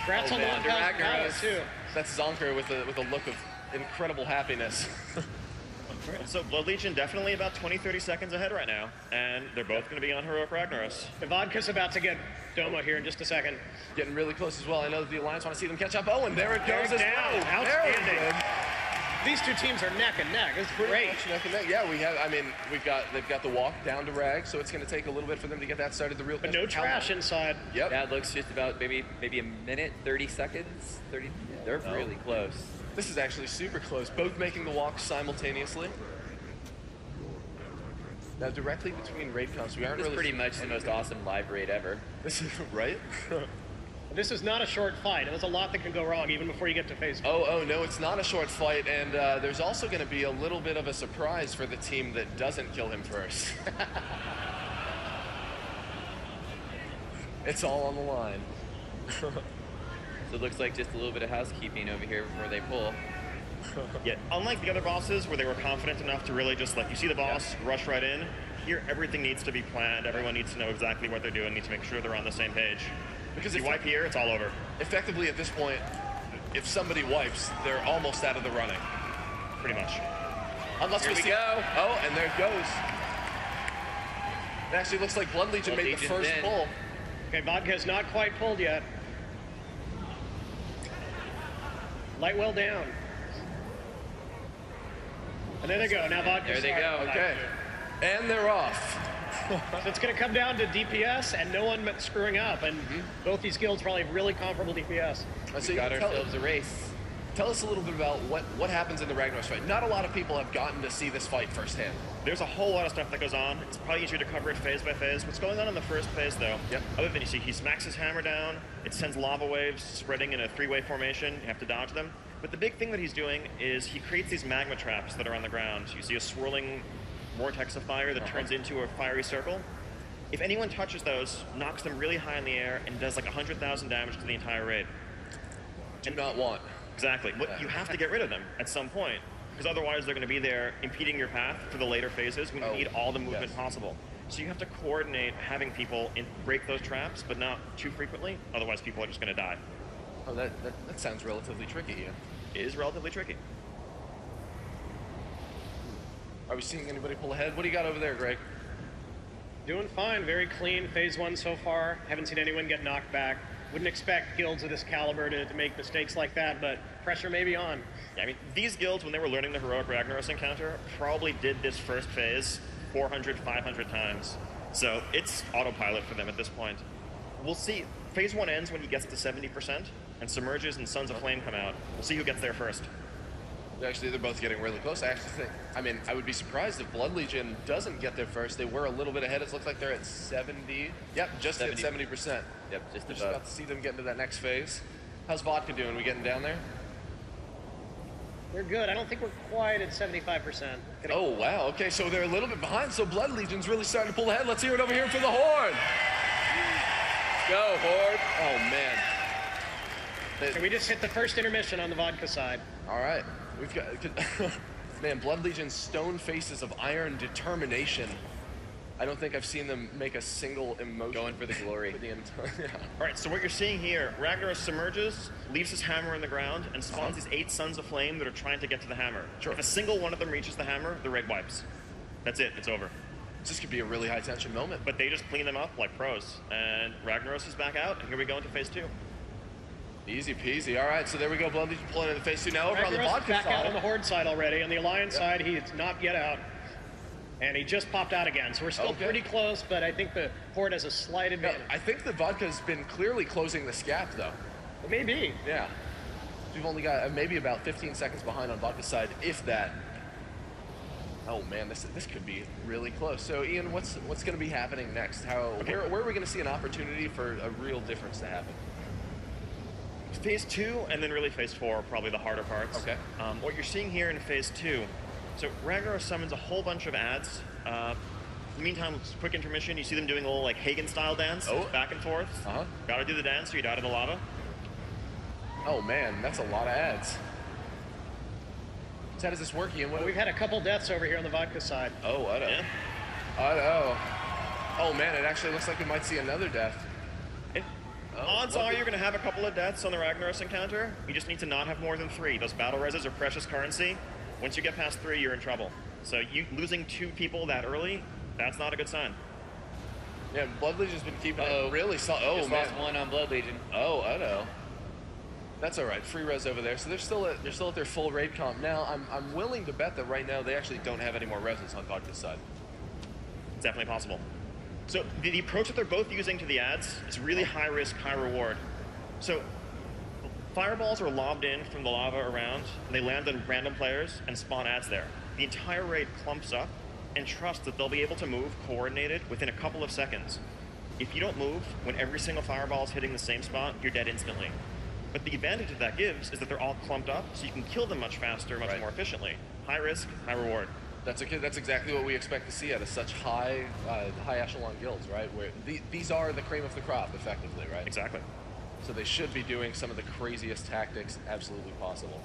Congrats on the Ragnaros too. That's Zonker with a look of incredible happiness. So Blood Legion definitely about 20-30 seconds ahead right now, and they're both going to be on Heroic Ragnaros. The vodka's about to get Domo here in just a second. Getting really close as well. I know that the Alliance want to see them catch up. Oh, and there it goes as well. Outstanding. These two teams are neck and neck. It's great. Neck and neck. Yeah, we have. I mean, they've got the walk down to Rag, so it's going to take a little bit for them to get that started. The real. But no trash inside. Yep. That looks just about maybe a minute, 30 seconds. 30. They're really close. This is actually super close. Both making the walk simultaneously. Now, directly between raid comps, we aren't This is really... pretty much the most awesome live raid ever. This is, right? This is not a short fight. There's a lot that can go wrong even before you get to phase 1. Oh, no, it's not a short fight, and there's also going to be a little bit of a surprise for the team that doesn't kill him first. It's all on the line. So it looks like just a little bit of housekeeping over here before they pull. Yeah, unlike the other bosses where they were confident enough to really just, like, you see the boss, rush right in, here everything needs to be planned. Everyone needs to know exactly what they're doing, needs to make sure they're on the same page. Because if you wipe here, it's all over. Effectively, at this point, if somebody wipes, they're almost out of the running. Pretty much. Unless we go. Oh, and there it goes. It actually looks like Blood Legion made the first pull. Okay, Vodka's not quite pulled yet. Light well down. And there they go. Now Vodka's There they go. Okay. And they're off. So it's going to come down to DPS and no one screwing up. And both these guilds probably have really comparable DPS. We got ourselves a race. Tell us a little bit about what happens in the Ragnaros fight. Not a lot of people have gotten to see this fight firsthand. There's a whole lot of stuff that goes on. It's probably easier to cover it phase by phase. What's going on in the first phase, though, other than you see he smacks his hammer down, it sends lava waves spreading in a three-way formation. You have to dodge them. But the big thing that he's doing is he creates these magma traps that are on the ground. You see a swirling vortex of fire that turns into a fiery circle. If anyone touches those, knocks them really high in the air, and does like 100,000 damage to the entire raid. Do not want. Exactly. But you have to get rid of them at some point, because otherwise they're going to be there impeding your path for the later phases when you need all the movement possible. So you have to coordinate having people break those traps, but not too frequently, otherwise people are just going to die. Oh, that sounds relatively tricky, yeah. It is relatively tricky. Are we seeing anybody pull ahead? What do you got over there, Greg? Doing fine. Very clean phase 1 so far. Haven't seen anyone get knocked back. Wouldn't expect guilds of this caliber to make mistakes like that, but pressure may be on. Yeah, I mean, these guilds, when they were learning the Heroic Ragnaros encounter, probably did this first phase 400, 500 times. So it's autopilot for them at this point. We'll see. Phase 1 ends when he gets to 70%, and Submerges and Sons of Flame come out. We'll see who gets there first. Actually, they're both getting really close. I actually think, I mean, I would be surprised if Blood Legion doesn't get there first. They were a little bit ahead. It looks like they're at 70. Yep, just 70. Hit 70%. Yep, just We're just about to see them get into that next phase. How's Vodka doing? We getting down there? We're good. I don't think we're quite at 75%. Oh, wow. Okay, so they're a little bit behind, so Blood Legion's really starting to pull ahead. Let's hear it over here for the Horde. Go, Horde. Oh, man. And we just hit the first intermission on the vodka side. All right. We've got... Man, Blood Legion's stone faces of iron determination. I don't think I've seen them make a single emotion. Going for the glory. For the entire, yeah. All right, so what you're seeing here, Ragnaros submerges, leaves his hammer in the ground, and spawns these 8 Sons of Flame that are trying to get to the hammer. Sure. If a single one of them reaches the hammer, the raid wipes. That's it. It's over. This could be a really high-tension moment. But they just clean them up like pros. And Ragnaros is back out, and here we go into phase 2. Easy peasy. All right, so there we go. Blood Legion pulling into phase 2. Now over on the Ragnaros is vodka back out side. on the Horde side already. On the Alliance side, he's not yet out. And he just popped out again, so we're still pretty close, but I think the Horde has a slight advantage. I think the vodka's been clearly closing this gap, though. Maybe. Yeah. We've only got maybe about 15 seconds behind on vodka's side, if that. Oh man, this could be really close. So Ian, what's going to be happening next? Where are we going to see an opportunity for a real difference to happen? Phase 2 and then really phase 4 are probably the harder parts. Okay. What you're seeing here in phase 2, so Ragnaros summons a whole bunch of ads. In the meantime, quick intermission, you see them doing a little like Hagen style dance, back and forth. Gotta do the dance or you die to the lava. Oh man, that's a lot of ads. So how does this work, Ian? We've had a couple deaths over here on the vodka side. Oh, I know. Yeah. I know. Oh man, it actually looks like we might see another death. Odds are you're going to have a couple of deaths on the Ragnaros encounter. You just need to not have more than 3. Those battle reses are precious currency. Once you get past 3, you're in trouble. So you losing 2 people that early, that's not a good sign. Yeah, Blood Legion's been keeping it really solid. Oh Just man, lost one on Blood Legion. Oh, I know. That's all right. Free res over there. So they're still at their full raid comp. Now I'm willing to bet that right now they actually don't have any more reses on Vodka's side. It's definitely possible. So the approach that they're both using to the ads is really high risk, high reward. So fireballs are lobbed in from the lava around, and they land on random players and spawn ads there. The entire raid clumps up and trusts that they'll be able to move coordinated within a couple of seconds. If you don't move, when every single fireball is hitting the same spot, you're dead instantly. But the advantage that that gives is that they're all clumped up, so you can kill them much faster, much more efficiently. High risk, high reward. That's exactly what we expect to see out of such high echelon guilds, right? Where these are the cream of the crop, effectively, right? Exactly. So they should be doing some of the craziest tactics absolutely possible.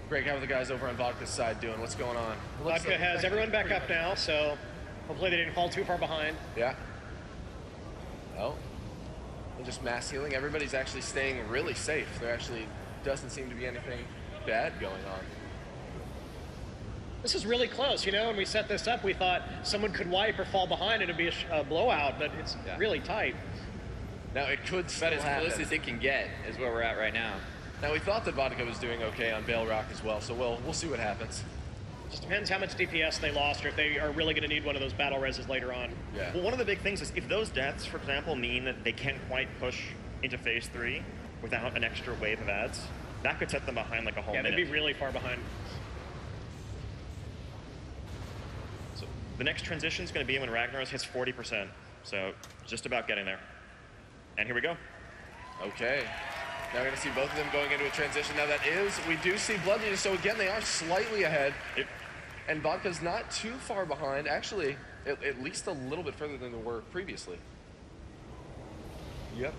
Greg, how are the guys over on Vodka's side doing? What's going on? Vodka has everyone back up now, so hopefully they didn't fall too far behind. Yeah. Oh. And just mass healing. Everybody's actually staying really safe. There actually doesn't seem to be anything bad going on. This is really close, you know, when we set this up, we thought someone could wipe or fall behind and it'd be a blowout, but it's really tight. Now, it could still About as happen. close as it can get is where we're at right now. Now, we thought that Vodka was doing okay on Bale Rock as well, so we'll see what happens. Just depends how much DPS they lost or if they are really going to need one of those battle reses later on. Yeah. Well, one of the big things is if those deaths, for example, mean that they can't quite push into phase 3 without an extra wave of ads, that could set them behind like a whole minute. They'd be really far behind. So the next transition is going to be when Ragnaros hits 40%. So just about getting there. And here we go. Okay. Now we're going to see both of them going into a transition. Now that is, we do see Blood Legion, so again, they are slightly ahead. And Vodka's not too far behind. Actually, at least a little bit further than they were previously. Yep.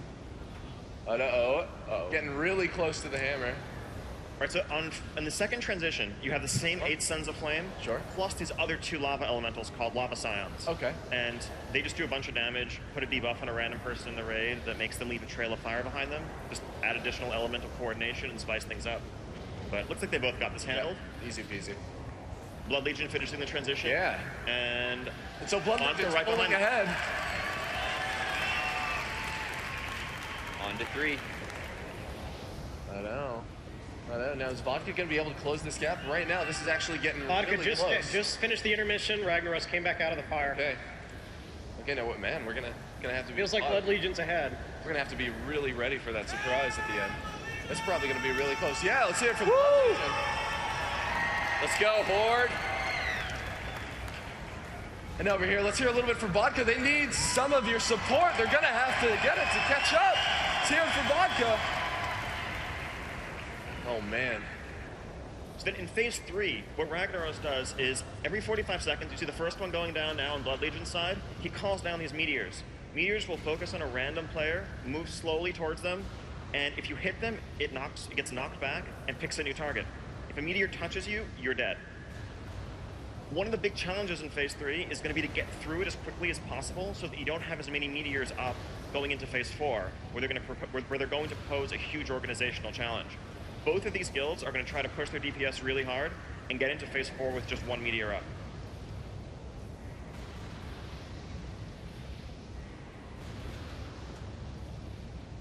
Uh-oh. Getting really close to the hammer. All right, so on the second transition, you have the same 8 Sons of Flame, plus these other 2 lava elementals called Lava Scions. Okay. And they just do a bunch of damage, put a debuff on a random person in the raid that makes them leave a trail of fire behind them, just add additional elemental coordination and spice things up. But it looks like they both got this handled. Yeah. Easy peasy. Blood Legion finishing the transition. Yeah. And so Blood Legion's right pulling ahead. On to 3. I know. Now is Vodka going to be able to close this gap? Right now, this is actually getting Vodka really close. just finished the intermission. Ragnaros came back out of the fire. Okay, now what, man? We're gonna have to be... Feels like Blood Legion's ahead. We're going to have to be really ready for that surprise at the end. It's probably going to be really close. Yeah, let's hear it for the Blood Legion. Let's go, Horde. And over here, let's hear a little bit for Vodka. They need some of your support. They're going to have to get it to catch up. Let's hear it for Vodka. Oh, man. So then in phase 3, what Ragnaros does is every 45 seconds, you see the first one going down now on Blood Legion's side, he calls down these meteors. Meteors will focus on a random player, move slowly towards them, and if you hit them, it gets knocked back and picks a new target. If a meteor touches you, you're dead. One of the big challenges in phase 3 is going to be to get through it as quickly as possible so that you don't have as many meteors up going into phase 4, where they're going to pose a huge organizational challenge. Both of these guilds are going to try to push their DPS really hard and get into phase 4 with just one meteor up.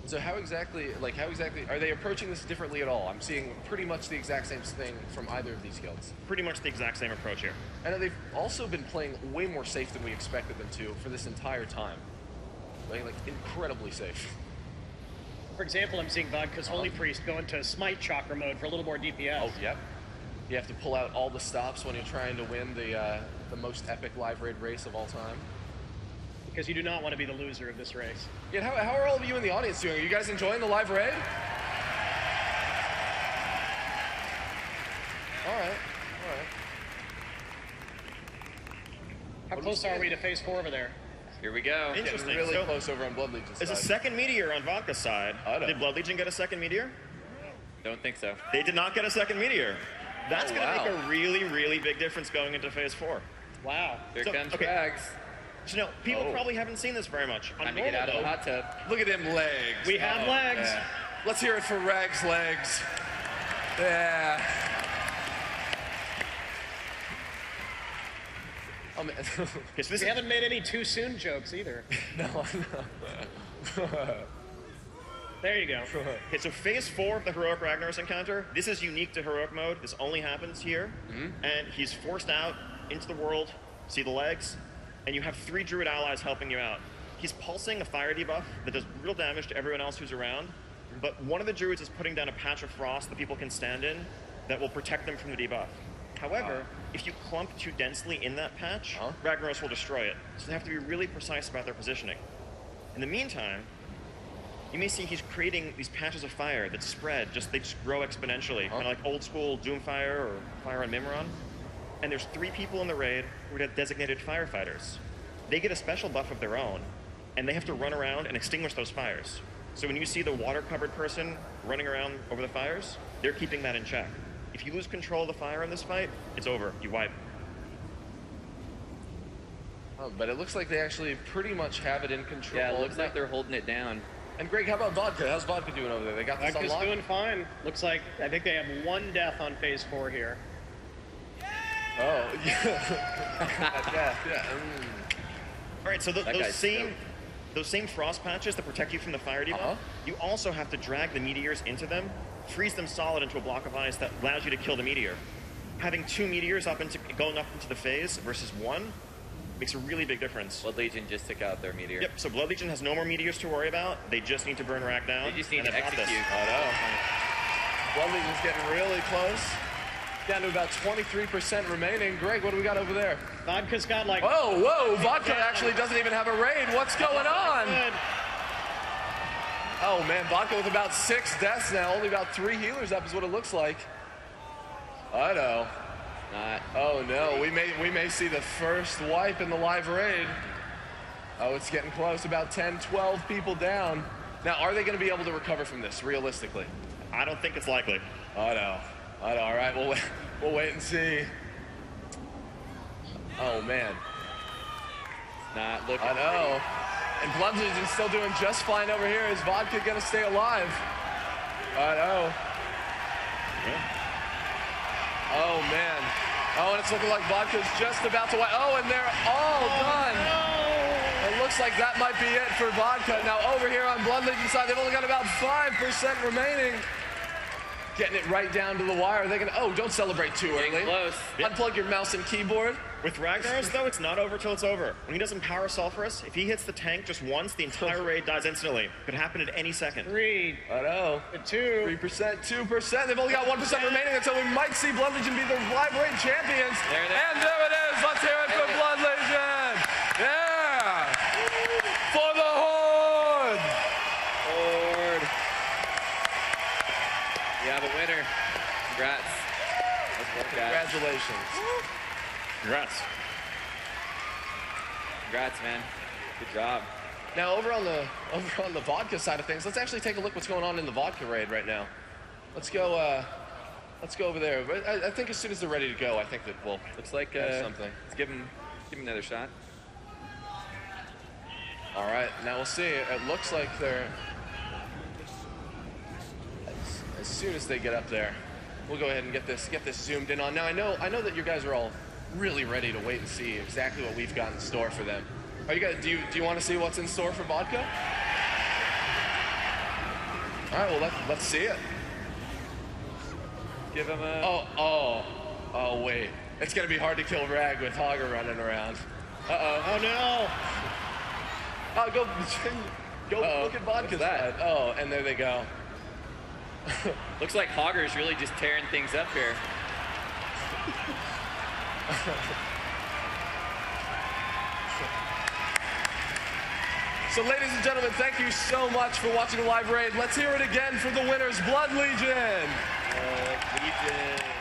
So how exactly are they approaching this differently at all? I'm seeing pretty much the exact same thing from either of these guilds. Pretty much the exact same approach here. And they've also been playing way more safe than we expected them to for this entire time. Like incredibly safe. For example, I'm seeing Vodka's Holy Priest go into Smite Chakra mode for a little more DPS. Oh, yep. You have to pull out all the stops when you're trying to win the most epic live raid race of all time. Because you do not want to be the loser of this race. Yeah, how are all of you in the audience doing? Are you guys enjoying the live raid? All right. How close are we to phase 4 over there? Here we go. Interesting. Getting really So, close over on Blood Legion's side. there's a second meteor on Vodka's side. Did Blood Legion get a second meteor? Don't think so. They did not get a second meteor. That's going to wow. make a really, really big difference going into phase 4. Wow. Here So, comes okay. Rags. So now, people probably haven't seen this very much. On Time to get out of the normal, hot tub. Look at them legs. We have legs. Yeah. Let's hear it for Rag's legs. Yeah. Oh, man. Okay, so this We haven't made any too soon jokes either. No. There you go. Okay, so phase 4 of the Heroic Ragnaros encounter, this is unique to Heroic mode. This only happens here. And he's forced out into the world. See the legs? And you have 3 Druid allies helping you out. He's pulsing a fire debuff that does real damage to everyone else who's around. But one of the Druids is putting down a patch of frost that people can stand in that will protect them from the debuff. However, if you clump too densely in that patch, Ragnaros will destroy it. So they have to be really precise about their positioning. In the meantime, you may see he's creating these patches of fire that spread, they just grow exponentially, kind of like old school Doomfire or Fire on Mimron. And there's 3 people in the raid who are designated firefighters. They get a special buff of their own, and they have to run around and extinguish those fires. So when you see the water-covered person running around over the fires, they're keeping that in check. If you lose control of the fire in this fight, it's over. You wipe. Oh, but it looks like they actually pretty much have it in control. Yeah, it looks like they're holding it down. And Greg, how about Vodka? How's Vodka doing over there? They got this Vodka's unlocked? doing fine. Looks like, I think they have 1 death on phase 4 here. Oh, yeah. All right, so That those guy's same frost patches that protect you from the fire debuff, you also have to drag the meteors into them, freeze them solid into a block of ice that allows you to kill the meteor. Having 2 meteors going up into the phase versus 1 makes a really big difference. Blood Legion just took out their meteor. Yep, so Blood Legion has no more meteors to worry about. They just need to burn Rack down. They just need and to they've got this. execute. I know. Blood Legion's getting really close. Down to about 23% remaining. Greg, what do we got over there? Vodka's got like... Whoa! Vodka actually doesn't even have a raid. What's going on? Good. Oh man, Vodka with about 6 deaths now. Only about 3 healers up is what it looks like. I know. Not. Oh no, we may see the first wipe in the live raid. Oh, it's getting close. About 10, 12 people down. Now, are they going to be able to recover from this, realistically? I don't think it's likely. I know. All right, we'll wait and see. Oh man. Not looking. I know. And Blood Legion's still doing just fine over here. Is Vodka going to stay alive? I know. Oh man. Oh, and it's looking like Vodka's just about to wipe. Oh, and they're all done. It looks like that might be it for Vodka. Now over here on Blood Legion's side, they've only got about 5% remaining. Getting it right down to the wire. They're gonna, oh, don't celebrate too early. Getting close. Unplug your mouse and keyboard. With Ragnar's, though, it's not over till it's over. When he doesn't power Sulphurus, if he hits the tank just once, the entire raid dies instantly. Could happen at any second. 3, I know. 2. 3%, 2%. They've only got 1% remaining until we might see Blood Legion be the live raid champions. There it is. And there it is. Let's hear it for Blood Legion. Yeah. For the Horde. Horde. You have a winner. Congrats. Let's work out. Congratulations. Congrats. Congrats, man. Good job. Now over on the vodka side of things, let's actually take a look what's going on in the vodka raid right now. Let's go over there. But I think as soon as they're ready to go, I think that we'll Looks like have something. Let's give him another shot. All right, now we'll see. It looks like they're as soon as they get up there, we'll go ahead and get this zoomed in on. Now I know that you guys are all really ready to wait and see exactly what we've got in store for them. Are you guys? Do you want to see what's in store for vodka? All right, well let's see it. Give him a. Oh wait, it's gonna be hard to kill Rag with Hogger running around. Oh no! Oh, go look at vodka's side. Oh, and there they go. Looks like Hogger's really just tearing things up here. So ladies and gentlemen, thank you so much for watching the live raid. Let's hear it again for the winners, Blood Legion. Legion.